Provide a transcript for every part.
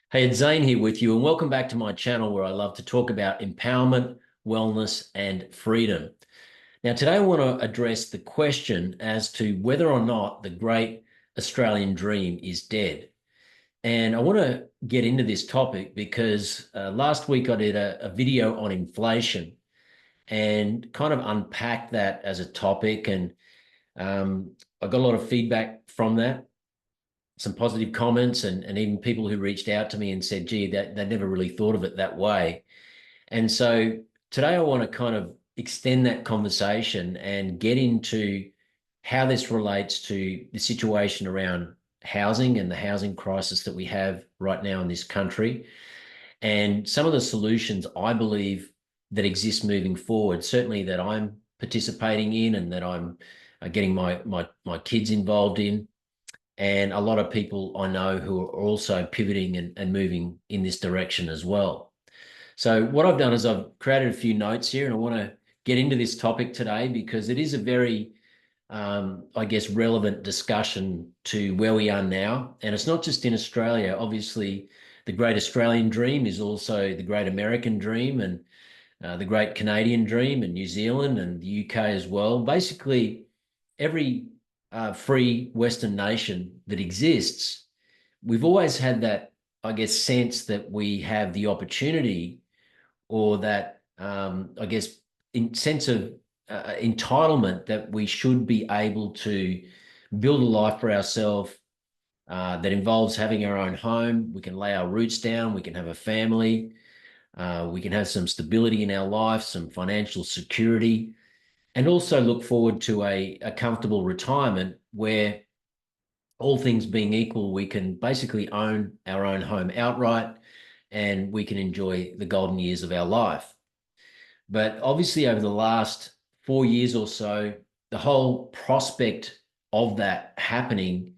Hey, it's Zane here with you, and welcome back to my channel where I love to talk about empowerment, wellness, and freedom. Now, today I want to address the question as to whether or not the great Australian dream is dead. And I want to get into this topic because last week I did a video on inflation and kind of unpacked that as a topic. And I got a lot of feedback from that, some positive comments, and even people who reached out to me and said, gee, that they never really thought of it that way. And so today I want to kind of extend that conversation and get into how this relates to the situation around housing and the housing crisis that we have right now in this country, and some of the solutions I believe that exist moving forward, certainly that I'm participating in and that I'm getting my kids involved in, and a lot of people I know who are also pivoting and moving in this direction as well. So what I've done is I've created a few notes here, and I want to get into this topic today because it is a very, I guess, relevant discussion to where we are now. And it's not just in Australia. Obviously, the great Australian dream is also the great American dream, and the great Canadian dream, and New Zealand and the UK as well. Basically, every free Western nation that exists, we've always had that, I guess, sense that we have the opportunity, or that, I guess, in sense of entitlement that we should be able to build a life for ourselves that involves having our own home. We can lay our roots down. We can have a family. We can have some stability in our life, some financial security, and also look forward to a comfortable retirement where, all things being equal, we can basically own our own home outright and we can enjoy the golden years of our life. But obviously, over the last 4 years or so, the whole prospect of that happening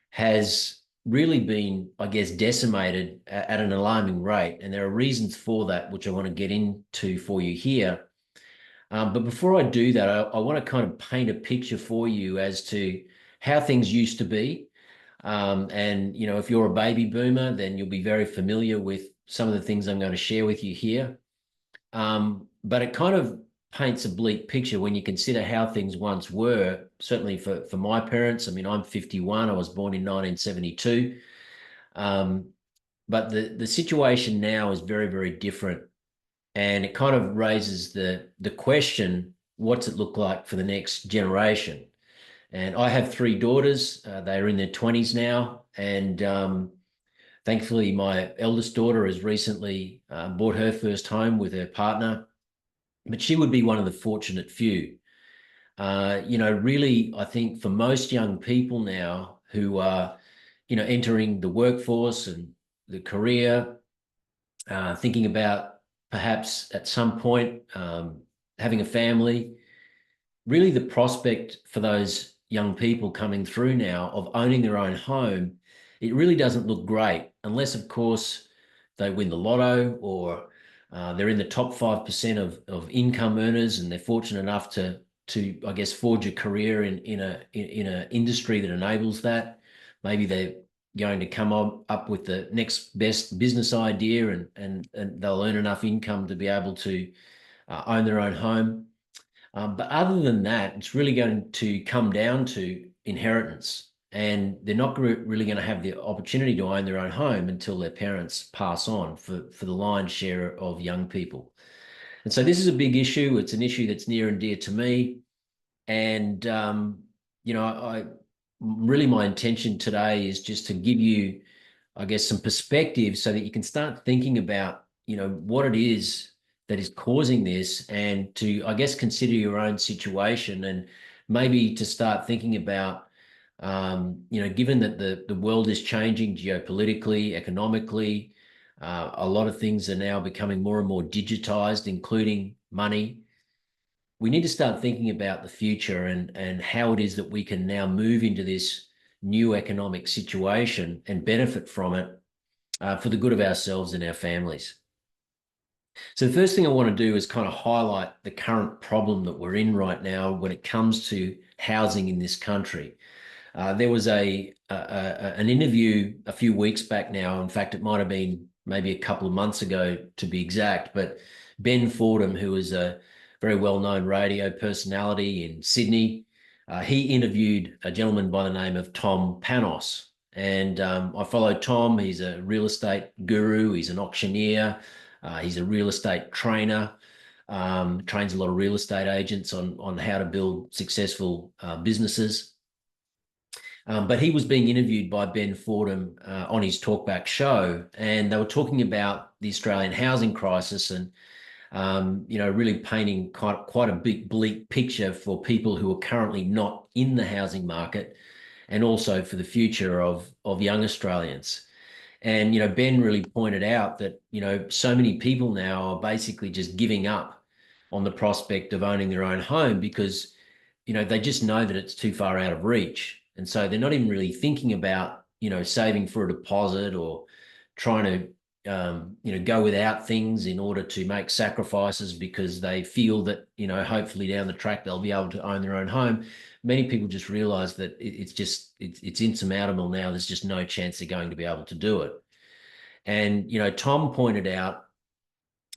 has really been, I guess, decimated at an alarming rate. And there are reasons for that, which I want to get into for you here. But before I do that, I want to kind of paint a picture for you as to how things used to be. And, if you're a baby boomer, then you'll be very familiar with some of the things I'm going to share with you here. But it kind of paints a bleak picture when you consider how things once were, certainly for my parents. I mean, I'm 51. I was born in 1972. But the situation now is very, very different. And it kind of raises the question, what's it look like for the next generation? And I have three daughters. They are in their 20s now. And thankfully, my eldest daughter has recently bought her first home with her partner, but she would be one of the fortunate few. Really, I think for most young people now who are, entering the workforce and the career, thinking about perhaps at some point having a family, really the prospect for those young people coming through now of owning their own home, it really doesn't look great unless, of course, they win the lotto, or they're in the top 5% of income earners, and they're fortunate enough to I guess, forge a career in a industry that enables that. Maybe they're going to come up with the next best business idea, and they'll earn enough income to be able to own their own home. But other than that, it's really going to come down to inheritance. And they're not really going to have the opportunity to own their own home until their parents pass on, for the lion's share of young people. And so this is a big issue. It's an issue that's near and dear to me. And, I really, my intention today is just to give you, I guess, some perspective so that you can start thinking about, what it is that is causing this, and to, I guess, consider your own situation, and maybe to start thinking about, given that the world is changing geopolitically, economically, a lot of things are now becoming more and more digitized, including money. We need to start thinking about the future, and how it is that we can now move into this new economic situation and benefit from it for the good of ourselves and our families. So the first thing I want to do is kind of highlight the current problem that we're in right now when it comes to housing in this country. There was an interview a few weeks back now. In fact, it might have been maybe a couple of months ago to be exact, but Ben Fordham, who is a very well-known radio personality in Sydney, he interviewed a gentleman by the name of Tom Panos. And I followed Tom. He's a real estate guru. He's an auctioneer. He's a real estate trainer. Trains a lot of real estate agents on how to build successful businesses. But he was being interviewed by Ben Fordham on his Talkback show, and they were talking about the Australian housing crisis and really painting quite a big bleak picture for people who are currently not in the housing market, and also for the future of young Australians. And Ben really pointed out that so many people now are basically just giving up on the prospect of owning their own home because they just know that it's too far out of reach. And so they're not even really thinking about, saving for a deposit or trying to, go without things in order to make sacrifices because they feel that, hopefully down the track, they'll be able to own their own home. Many people just realize that it's insurmountable now. There's just no chance they're going to be able to do it. And, Tom pointed out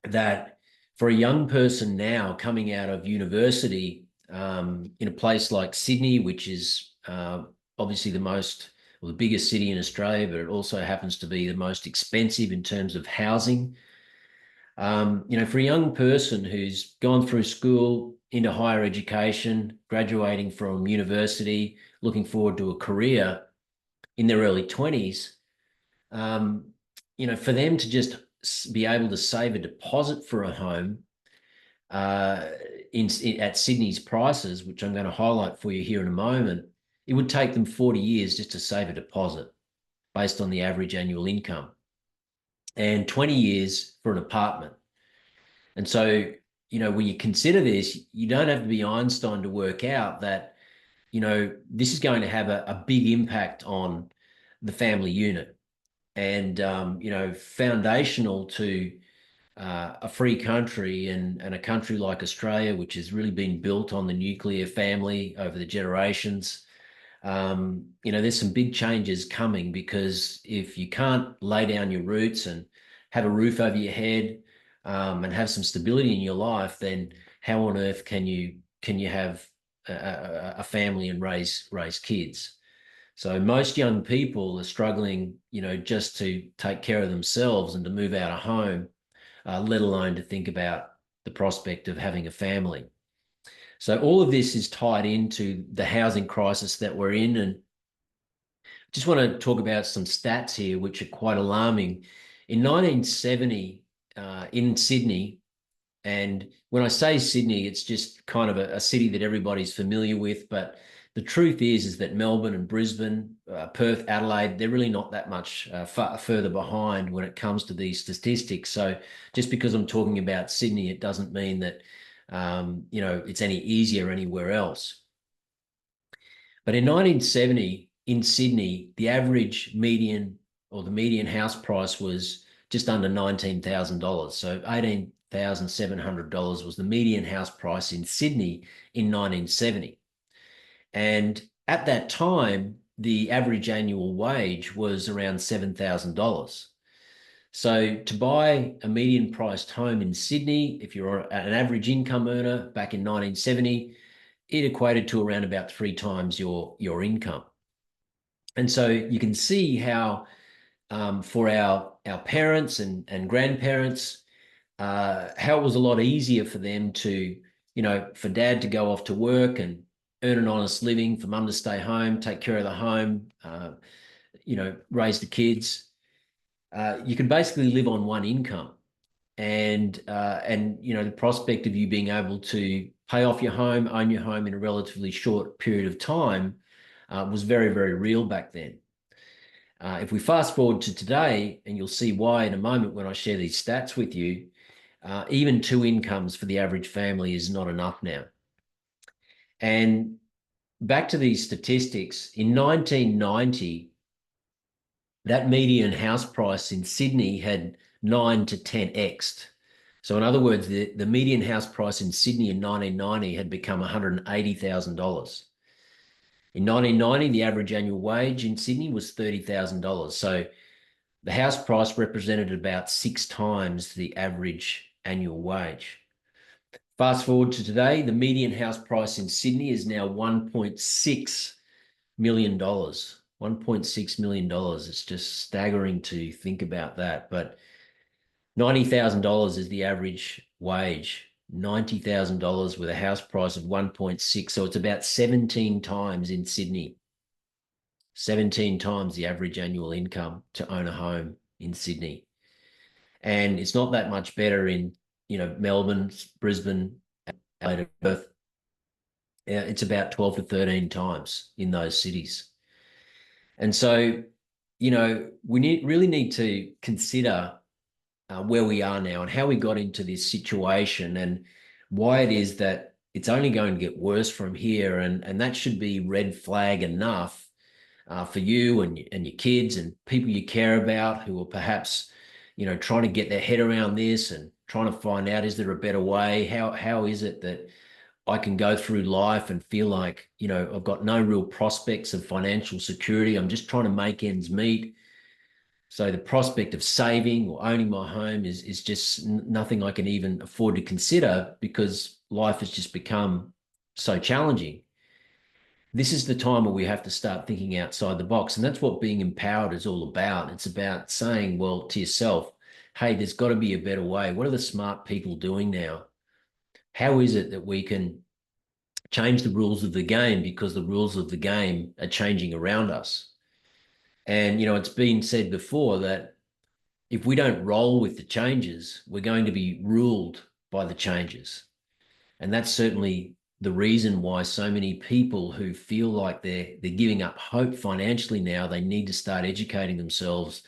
that for a young person now coming out of university, in a place like Sydney, which is obviously the biggest city in Australia, but it also happens to be the most expensive in terms of housing. For a young person who's gone through school into higher education, graduating from university, looking forward to a career in their early 20s, for them to just be able to save a deposit for a home at Sydney's prices, which I'm going to highlight for you here in a moment, it would take them 40 years just to save a deposit based on the average annual income, and 20 years for an apartment. And so, when you consider this, you don't have to be Einstein to work out that, this is going to have a big impact on the family unit. And, foundational to a free country and a country like Australia, which has really been built on the nuclear family over the generations. There's some big changes coming, because if you can't lay down your roots and have a roof over your head, and have some stability in your life, then how on earth can you have a family and raise kids? So most young people are struggling, just to take care of themselves and to move out of home, let alone to think about the prospect of having a family. So all of this is tied into the housing crisis that we're in. And just want to talk about some stats here, which are quite alarming. In 1970, in Sydney, and when I say Sydney, it's just kind of a city that everybody's familiar with, but the truth is that Melbourne and Brisbane, Perth, Adelaide, they're really not that much further behind when it comes to these statistics. So just because I'm talking about Sydney, it doesn't mean that it's any easier anywhere else. But in 1970 in Sydney, the average median, or the median house price, was just under $19,000. So $18,700 was the median house price in Sydney in 1970. And at that time, the average annual wage was around $7,000. So to buy a median priced home in Sydney, if you're an average income earner back in 1970, it equated to around about 3 times your income. And so you can see how for our parents and grandparents, how it was a lot easier for them to, for dad to go off to work and earn an honest living, for mum to stay home, take care of the home, raise the kids. You could basically live on one income, and the prospect of you being able to pay off your home, own your home in a relatively short period of time was very, very real back then. If we fast forward to today, and you'll see why in a moment when I share these stats with you, even 2 incomes for the average family is not enough now. And back to these statistics, in 1990, that median house price in Sydney had 9 to 10x'd. So in other words, the median house price in Sydney in 1990 had become $180,000. In 1990, the average annual wage in Sydney was $30,000. So the house price represented about 6 times the average annual wage. Fast forward to today, the median house price in Sydney is now $1.6 million. $1.6 million. It's just staggering to think about that. But $90,000 is the average wage. $90,000 with a house price of 1.6. So it's about 17 times in Sydney. 17 times the average annual income to own a home in Sydney. And it's not that much better in, Melbourne, Brisbane, Adelaide, Perth. It's about 12 to 13 times in those cities. And so, we really need to consider where we are now and how we got into this situation and why it is that it's only going to get worse from here. And that should be red flag enough for you and your kids and people you care about who are perhaps, trying to get their head around this and trying to find out, is there a better way? How is it that I can go through life and feel like, I've got no real prospects of financial security. I'm just trying to make ends meet. So the prospect of saving or owning my home is just nothing I can even afford to consider because life has just become so challenging. This is the time where we have to start thinking outside the box. And that's what being empowered is all about. It's about saying, well, to yourself, hey, there's got to be a better way. What are the smart people doing now? How is it that we can change the rules of the game because the rules of the game are changing around us? And, it's been said before that if we don't roll with the changes, we're going to be ruled by the changes. And that's certainly the reason why so many people who feel like they're giving up hope financially now, they need to start educating themselves.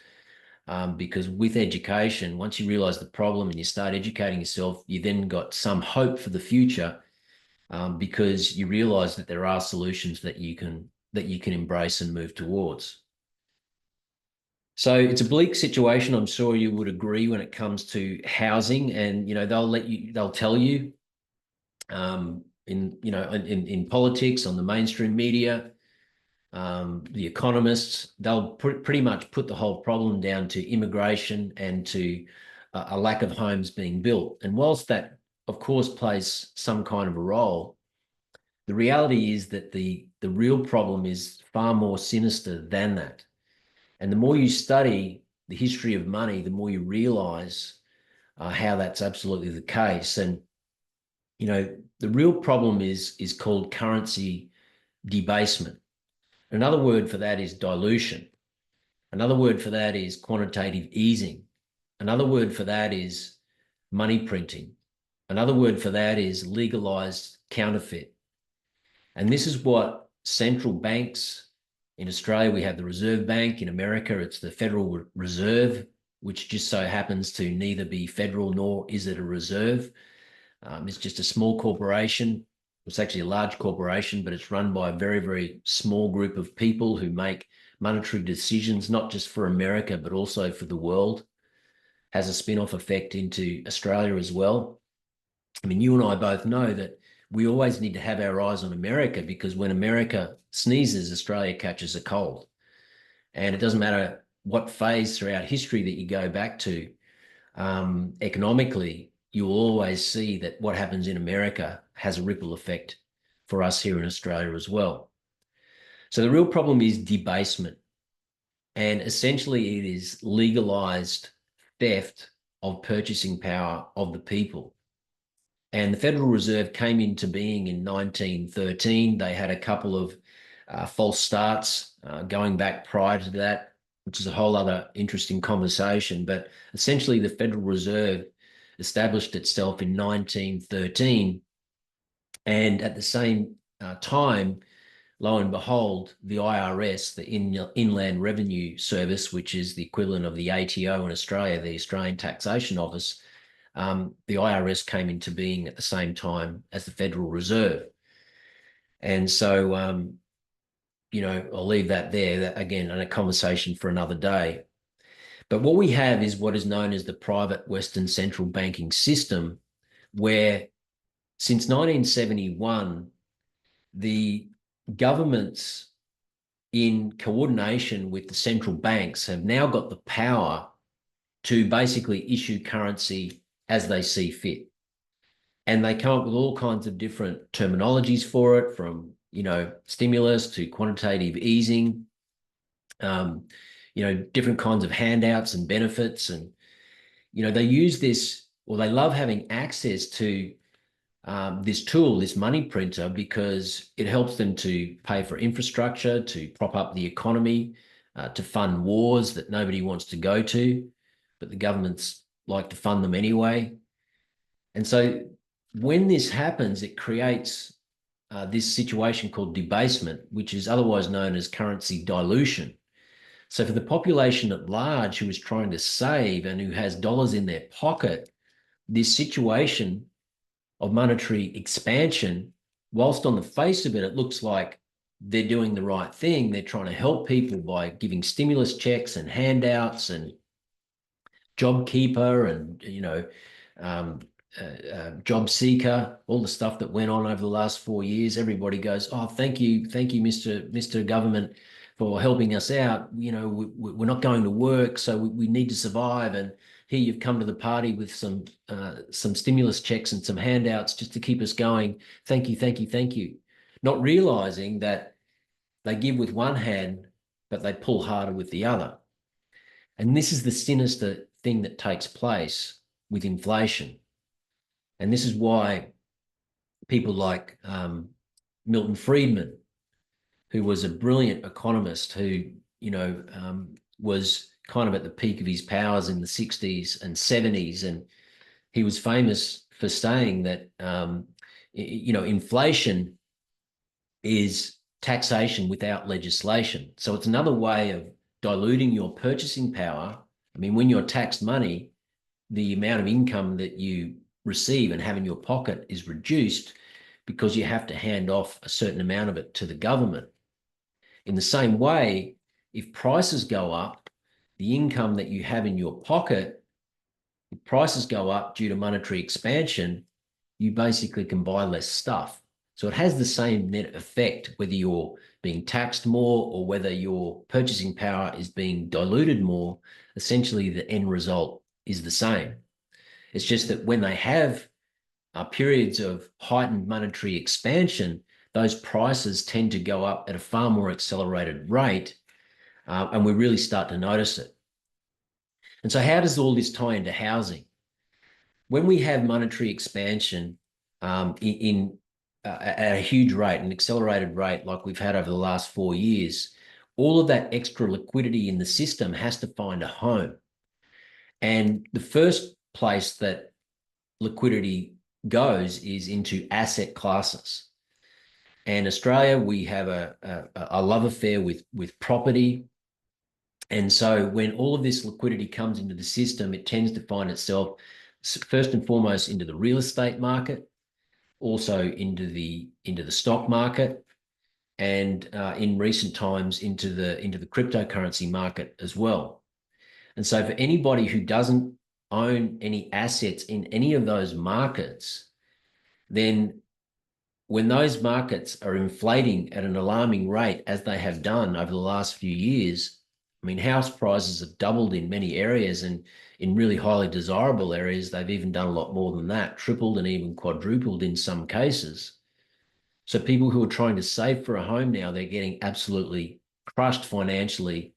Because with education, once you realize the problem and you start educating yourself, you then got some hope for the future, because you realize that there are solutions that you can embrace and move towards. So it's a bleak situation. I'm sure you would agree when it comes to housing, and they'll tell you in politics, on the mainstream media, the economists, they'll pretty much put the whole problem down to immigration and to a lack of homes being built. And whilst that, of course, plays some kind of a role, the reality is that the real problem is far more sinister than that. And the more you study the history of money, the more you realize how that's absolutely the case. And, the real problem is called currency debasement. Another word for that is dilution. Another word for that is quantitative easing. Another word for that is money printing. Another word for that is legalized counterfeit. And this is what central banks, in Australia, we have the Reserve Bank. In America, it's the Federal Reserve, which just so happens to neither be federal nor is it a reserve. It's just a small corporation. It's actually a large corporation, but it's run by a very, very small group of people who make monetary decisions, not just for America, but also for the world. Has a spin-off effect into Australia as well. I mean, you and I both know that we always need to have our eyes on America, because when America sneezes, Australia catches a cold. And it doesn't matter what phase throughout history that you go back to, economically, you will always see that what happens in America has a ripple effect for us here in Australia as well. So the real problem is debasement. And essentially it is legalized theft of purchasing power of the people. And the Federal Reserve came into being in 1913. They had a couple of false starts going back prior to that, which is a whole other interesting conversation. But essentially, the Federal Reserve established itself in 1913. And at the same time, lo and behold, the IRS, the Inland Revenue Service, which is the equivalent of the ATO in Australia, the Australian Taxation Office, the IRS came into being at the same time as the Federal Reserve. And so, I'll leave that there. That, again, a conversation for another day. But what we have is what is known as the private Western central banking system, where since 1971, the governments in coordination with the central banks have now got the power to basically issue currency as they see fit. And they come up with all kinds of different terminologies for it, from, stimulus to quantitative easing, different kinds of handouts and benefits. And, they use this, or they love having access to this tool, this money printer, because it helps them to pay for infrastructure, to prop up the economy, to fund wars that nobody wants to go to, but the governments like to fund them anyway. And so when this happens, it creates this situation called debasement, which is otherwise known as currency dilution. So for the population at large who is trying to save and who has dollars in their pocket, this situation of monetary expansion, whilst on the face of it, it looks like they're doing the right thing. They're trying to help people by giving stimulus checks and handouts and JobKeeper and, job seeker, all the stuff that went on over the last 4 years. Everybody goes, oh, thank you, Mr. Government, for helping us out. We're not going to work, so we need to survive. And here you've come to the party with some stimulus checks and some handouts just to keep us going. Thank you, thank you, thank you. Not realizing that they give with one hand, but they pull harder with the other. And this is the sinister thing that takes place with inflation. And this is why people like Milton Friedman, who was a brilliant economist who, was kind of at the peak of his powers in the 60s and 70s. And he was famous for saying that, inflation is taxation without legislation. So it's another way of diluting your purchasing power. I mean, when you're taxed money, the amount of income that you receive and have in your pocket is reduced because you have to hand off a certain amount of it to the government. In the same way, if prices go up, the income that you have in your pocket, if prices go up due to monetary expansion, you basically can buy less stuff. So it has the same net effect, whether you're being taxed more or whether your purchasing power is being diluted more. Essentially, the end result is the same. It's just that when they have periods of heightened monetary expansion, those prices tend to go up at a far more accelerated rate, and we really start to notice it. And so how does all this tie into housing? When we have monetary expansion at a huge rate, an accelerated rate like we've had over the last 4 years, all of that extra liquidity in the system has to find a home. And the first place that liquidity goes is into asset classes. And Australia, we have a love affair with property. And so when all of this liquidity comes into the system, it tends to find itself first and foremost into the real estate market, also into the stock market, and in recent times into the cryptocurrency market as well. And so for anybody who doesn't own any assets in any of those markets, then when those markets are inflating at an alarming rate, as they have done over the last few years, I mean, house prices have doubled in many areas, and in really highly desirable areas, they've even done a lot more than that, tripled and even quadrupled in some cases. So people who are trying to save for a home now, they're getting absolutely crushed financially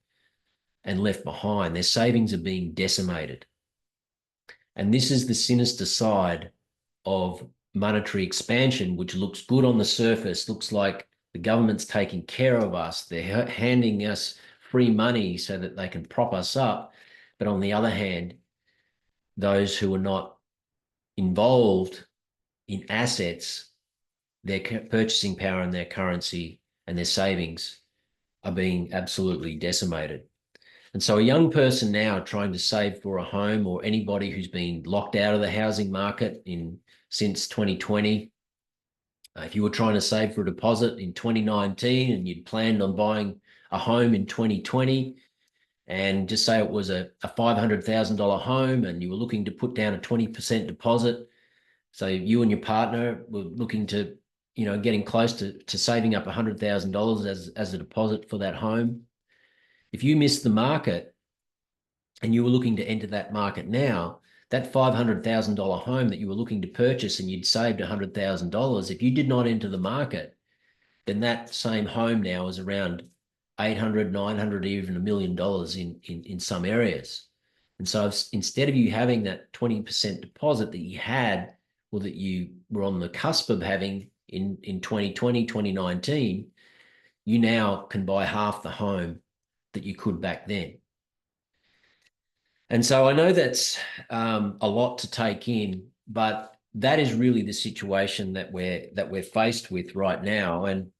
and left behind. Their savings are being decimated. And this is the sinister side of monetary expansion, which looks good on the surface, looks like the government's taking care of us. They're handing us free money so that they can prop us up. But on the other hand, those who are not involved in assets, their purchasing power and their currency and their savings are being absolutely decimated. And so a young person now trying to save for a home, or anybody who's been locked out of the housing market since 2020, if you were trying to save for a deposit in 2019 and you'd planned on buying a home in 2020, and just say it was a $500,000 home and you were looking to put down a 20% deposit, so you and your partner were looking to getting close to saving up $100,000 as a deposit for that home. If you missed the market and you were looking to enter that market now, that $500,000 home that you were looking to purchase and you'd saved $100,000, if you did not enter the market, then that same home now is around 800, 900, even $1 million in some areas. And so instead of you having that 20% deposit that you had, or that you were on the cusp of having in 2020, 2019, you now can buy half the home that you could back then. And so I know that's a lot to take in, but that is really the situation that we're faced with right now. And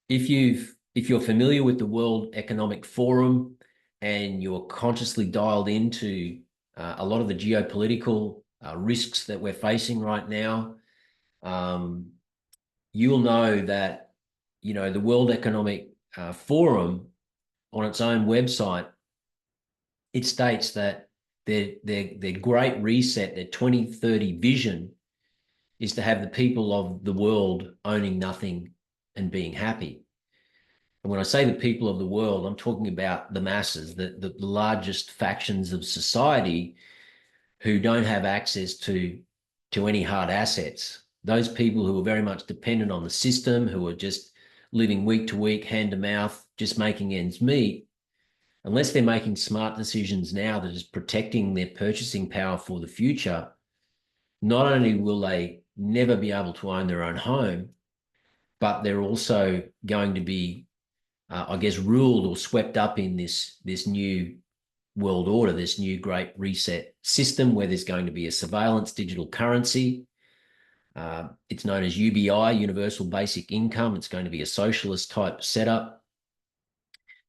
if you're familiar with the World Economic Forum and you're consciously dialed into a lot of the geopolitical risks that we're facing right now, you'll know that the World Economic Forum, on its own website, it states that their great reset, their 2030 vision, is to have the people of the world owning nothing and being happy. And when I say the people of the world, I'm talking about the masses, the largest factions of society who don't have access to any hard assets. Those people who are very much dependent on the system, who are just living week to week, hand to mouth, just making ends meet, unless they're making smart decisions now that is protecting their purchasing power for the future, not only will they never be able to own their own home, but they're also going to be, I guess, ruled or swept up in this new world order, this new great reset system where there's going to be a surveillance digital currency. It's known as UBI, Universal Basic Income. It's going to be a socialist type setup.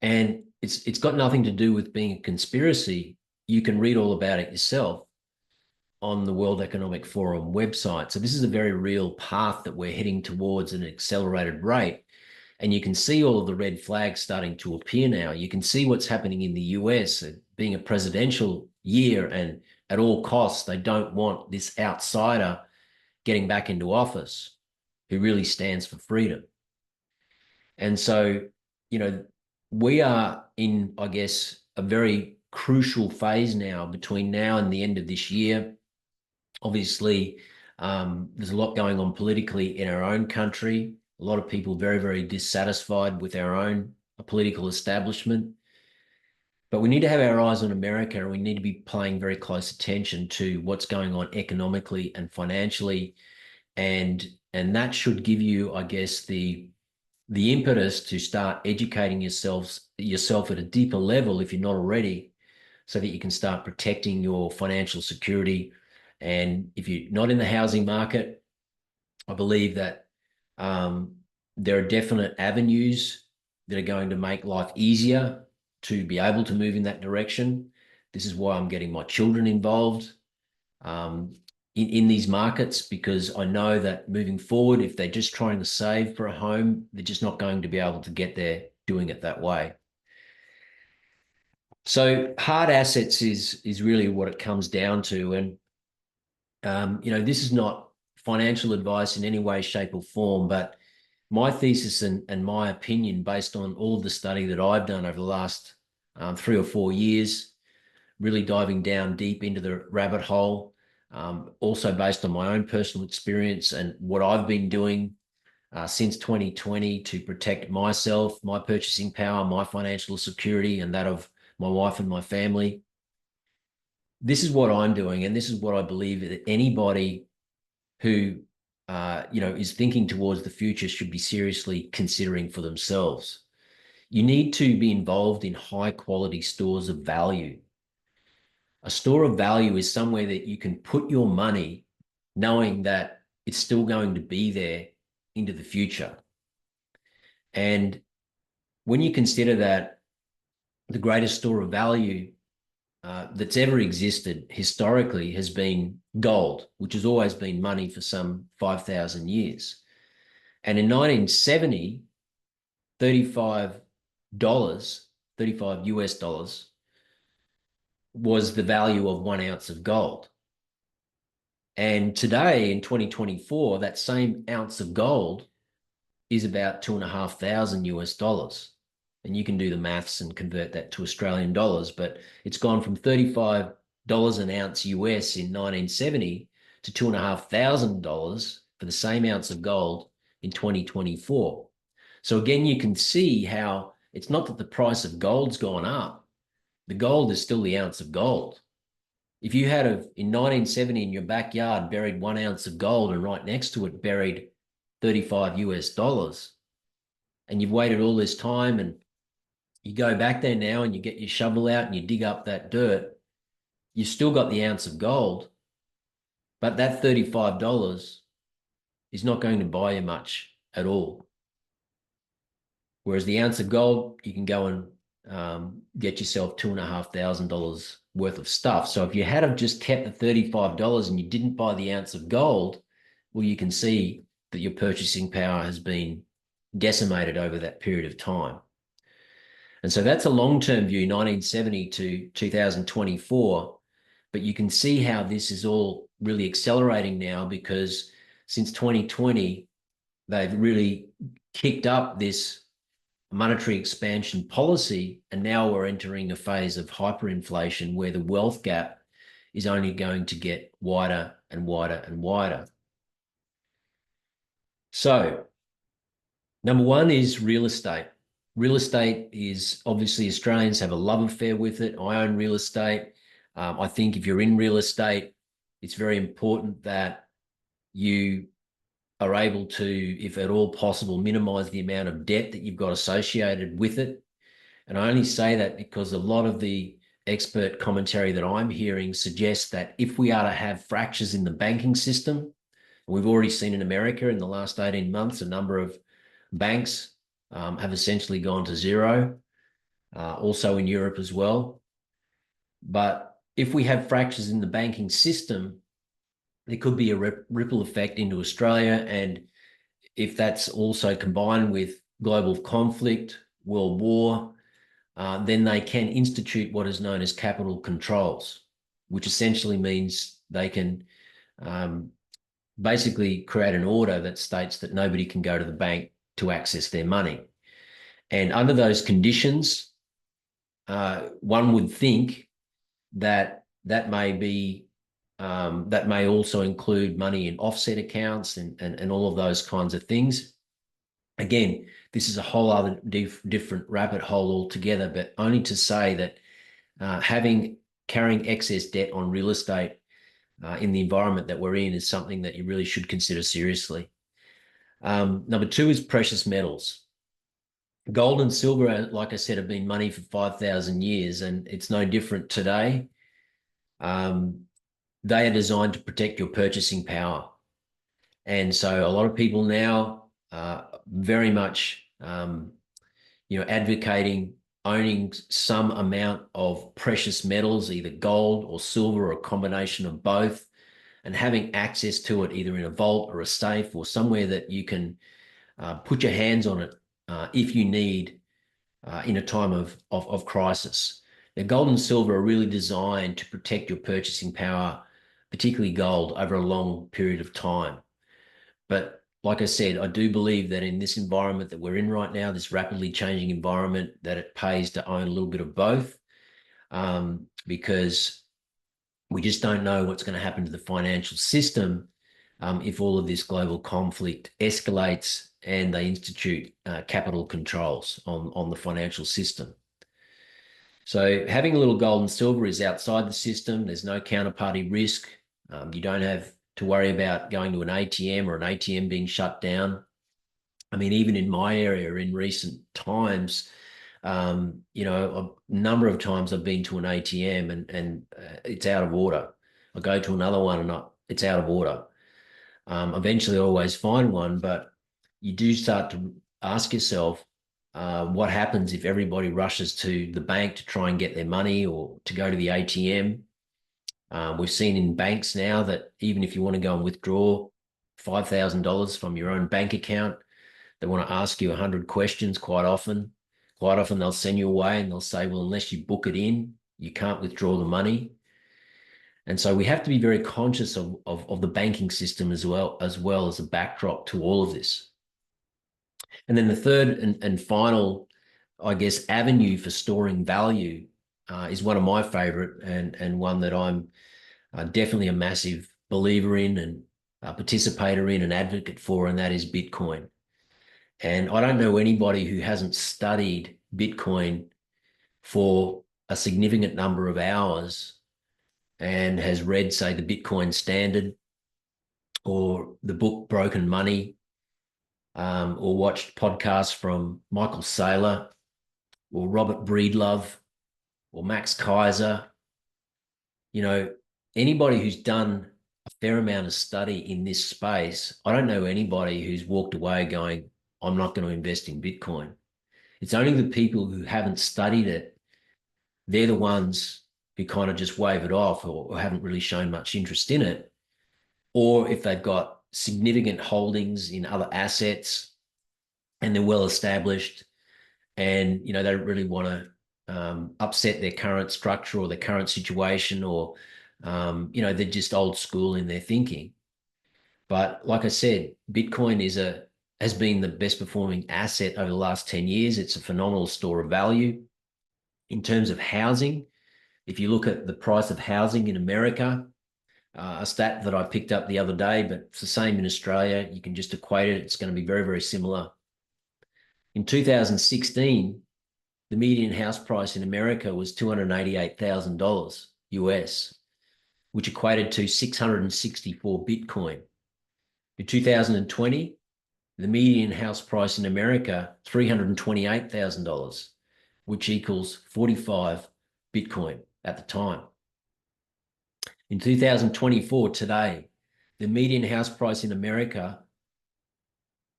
And it's got nothing to do with being a conspiracy. You can read all about it yourself on the World Economic Forum website. So this is a very real path that we're heading towards at an accelerated rate. And you can see all of the red flags starting to appear now. You can see what's happening in the US, being a presidential year, and at all costs, they don't want this outsider getting back into office who really stands for freedom. And so, we are in, I guess, a very crucial phase now between now and the end of this year. Obviously, there's a lot going on politically in our own country. A lot of people very, very dissatisfied with our own political establishment. But we need to have our eyes on America, and we need to be paying very close attention to what's going on economically and financially. And that should give you, I guess, the impetus to start educating yourself at a deeper level, if you're not already, so that you can start protecting your financial security. And if you're not in the housing market, I believe that there are definite avenues that are going to make life easier to be able to move in that direction. This is why I'm getting my children involved in these markets, because I know that moving forward, if they're just trying to save for a home, they're just not going to be able to get there doing it that way. So hard assets is really what it comes down to. And, this is not financial advice in any way, shape or form, but my thesis and my opinion, based on all of the study that I've done over the last 3 or 4 years, really diving down deep into the rabbit hole, also based on my own personal experience and what I've been doing since 2020 to protect myself, my purchasing power, my financial security, and that of my wife and my family. This is what I'm doing, and this is what I believe that anybody who is thinking towards the future should be seriously considering for themselves. You need to be involved in high quality stores of value. A store of value is somewhere that you can put your money knowing that it's still going to be there into the future. And when you consider that the greatest store of value that's ever existed historically has been gold, which has always been money for some 5,000 years. And in 1970, $35, 35 US dollars, was the value of 1 ounce of gold. And today in 2024, that same ounce of gold is about 2,500 US dollars. And you can do the maths and convert that to Australian dollars, but it's gone from $35 an ounce US in 1970 to $2,500 for the same ounce of gold in 2024. So again, you can see how it's not that the price of gold's gone up. The gold is still the ounce of gold. If you had in 1970 in your backyard buried 1 ounce of gold and right next to it buried 35 US dollars, and you've waited all this time and you go back there now and you get your shovel out and you dig up that dirt, you've still got the ounce of gold, but that $35 is not going to buy you much at all. Whereas the ounce of gold, you can go and get yourself $2,500 worth of stuff. So if you had have just kept the $35 and you didn't buy the ounce of gold, well, you can see that your purchasing power has been decimated over that period of time. And so that's a long-term view, 1970 to 2024. But you can see how this is all really accelerating now, because since 2020, they've really kicked up this monetary expansion policy, and now we're entering a phase of hyperinflation where the wealth gap is only going to get wider and wider and wider. So number one is real estate. Real estate is obviously, Australians have a love affair with it. I own real estate. I think if you're in real estate, it's very important that you are able to, if at all possible, minimize the amount of debt that you've got associated with it. And I only say that because a lot of the expert commentary that I'm hearing suggests that if we are to have fractures in the banking system, we've already seen in America in the last 18 months, a number of banks have essentially gone to zero, also in Europe as well. But if we have fractures in the banking system, there could be a ripple effect into Australia. And if that's also combined with global conflict, world war, then they can institute what is known as capital controls, which essentially means they can basically create an order that states that nobody can go to the bank to access their money. And under those conditions, one would think that that may also include money in offset accounts and all of those kinds of things. Again, this is a whole other different rabbit hole altogether, but only to say that carrying excess debt on real estate in the environment that we're in is something that you really should consider seriously. Number two is precious metals. Gold and silver, like I said, have been money for 5,000 years, and it's no different today. They are designed to protect your purchasing power. And so a lot of people now are very much advocating owning some amount of precious metals, either gold or silver or a combination of both, and having access to it either in a vault or a safe or somewhere that you can put your hands on it if you need in a time of crisis. Now, gold and silver are really designed to protect your purchasing power, particularly gold, over a long period of time. But like I said, I do believe that in this environment that we're in right now, this rapidly changing environment, that it pays to own a little bit of both, because we just don't know what's going to happen to the financial system if all of this global conflict escalates and they institute capital controls on the financial system. So having a little gold and silver is outside the system. There's no counterparty risk. You don't have to worry about going to an ATM or an ATM being shut down. I mean, even in my area in recent times, a number of times I've been to an ATM and it's out of order. I go to another one and it's out of order. Eventually I always find one, but you do start to ask yourself, what happens if everybody rushes to the bank to try and get their money or to go to the ATM? We've seen in banks now that even if you want to go and withdraw $5,000 from your own bank account, they want to ask you 100 questions quite often. Quite often they'll send you away and they'll say, well, unless you book it in, you can't withdraw the money. And so we have to be very conscious of the banking system as a backdrop to all of this. And then the third and final, I guess, avenue for storing value is one of my favorite, and one that I'm definitely a massive believer in and participator in and advocate for, and that is Bitcoin. And I don't know anybody who hasn't studied Bitcoin for a significant number of hours and has read, say, the Bitcoin Standard or the book Broken Money, or watched podcasts from Michael Saylor or Robert Breedlove or Max Kaiser. You know, anybody who's done a fair amount of study in this space, I don't know anybody who's walked away going, I'm not going to invest in Bitcoin. It's only the people who haven't studied it. They're the ones who kind of just wave it off, or haven't really shown much interest in it. Or if they've got significant holdings in other assets and they're well established, and they don't really want to upset their current structure or their current situation, or they're just old school in their thinking. But like I said, Bitcoin has been the best performing asset over the last 10 years. It's a phenomenal store of value. In terms of housing, if you look at the price of housing in America, a stat that I picked up the other day, but it's the same in Australia. You can just equate it. It's going to be very, very similar. In 2016, the median house price in America was $288,000 US, which equated to 664 Bitcoin. In 2020, the median house price in America, $328,000, which equals 45 Bitcoin at the time. In 2024, today, the median house price in America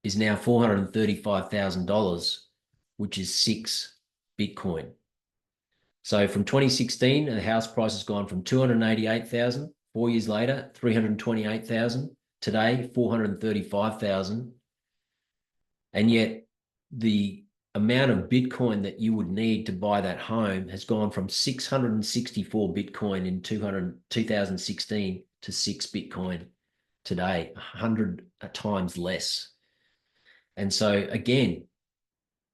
is now $435,000, which is 6 Bitcoin. So from 2016, the house price has gone from 288,000, 4 years later, 328,000, today, 435,000. And yet the amount of Bitcoin that you would need to buy that home has gone from 664 Bitcoin in 2016 to 6 Bitcoin today, 100 times less. And so again,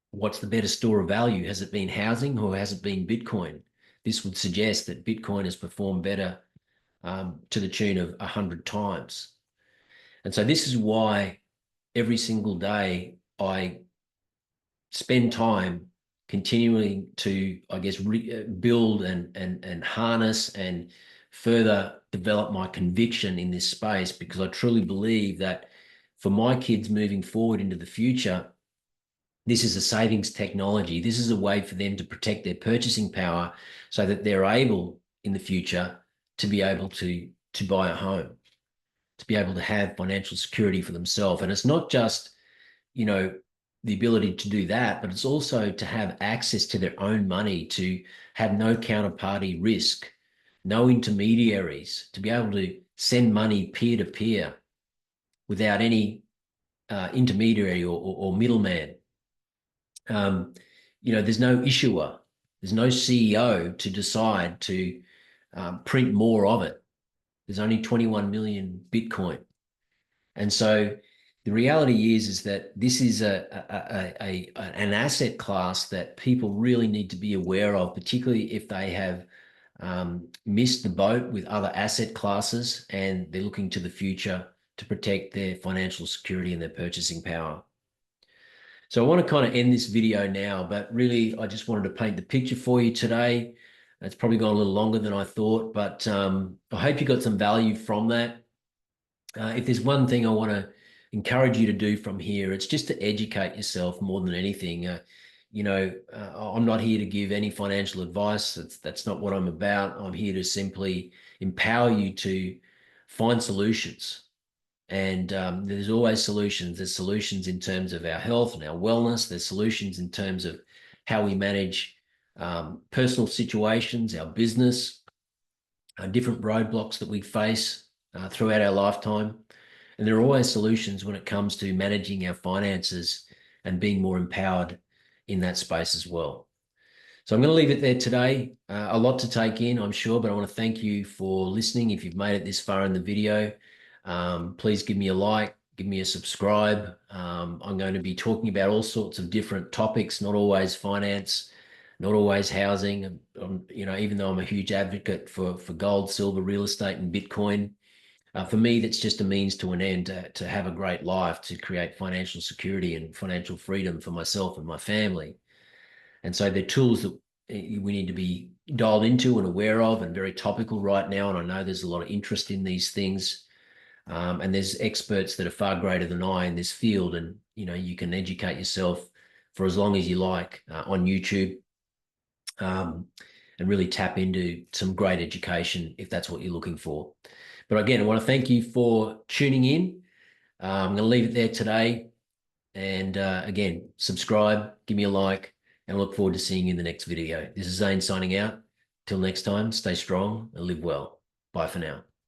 what's the better store of value? Has it been housing or has it been Bitcoin? This would suggest that Bitcoin has performed better, to the tune of 100 times. And so this is why every single day I spend time continuing to, I guess, build and harness and further develop my conviction in this space, because I truly believe that for my kids moving forward into the future, this is a savings technology. This is a way for them to protect their purchasing power so that they're able in the future to be able to buy a home, to be able to have financial security for themselves. And it's not just, the ability to do that, but it's also to have access to their own money, to have no counterparty risk, no intermediaries, to be able to send money peer to peer without any intermediary or middleman. There's no issuer, there's no CEO to decide to print more of it. There's only 21 million Bitcoin. And so the reality is that this is an asset class that people really need to be aware of, particularly if they have missed the boat with other asset classes and they're looking to the future to protect their financial security and their purchasing power. So I want to kind of end this video now, but really I just wanted to paint the picture for you today. It's probably gone a little longer than I thought, but I hope you got some value from that. If there's one thing I want to encourage you to do from here, it's just to educate yourself more than anything. I'm not here to give any financial advice. That's not what I'm about. I'm here to simply empower you to find solutions. And there's always solutions. There's solutions in terms of our health and our wellness. There's solutions in terms of how we manage personal situations, our business, different roadblocks that we face throughout our lifetime. And there are always solutions when it comes to managing our finances and being more empowered in that space as well. So I'm going to leave it there today. A lot to take in, I'm sure, but I want to thank you for listening. If you've made it this far in the video, please give me a like, give me a subscribe. I'm going to be talking about all sorts of different topics, not always finance, not always housing. Even though I'm a huge advocate for gold, silver, real estate, and Bitcoin, for me, that's just a means to an end to have a great life, to create financial security and financial freedom for myself and my family. And so they're tools that we need to be dialed into and aware of, and very topical right now. And I know there's a lot of interest in these things. And there's experts that are far greater than I in this field. And, you can educate yourself for as long as you like on YouTube, and really tap into some great education if that's what you're looking for. But again, I want to thank you for tuning in. I'm going to leave it there today. And again, subscribe, give me a like, and I look forward to seeing you in the next video. This is Zane signing out. Till next time, stay strong and live well. Bye for now.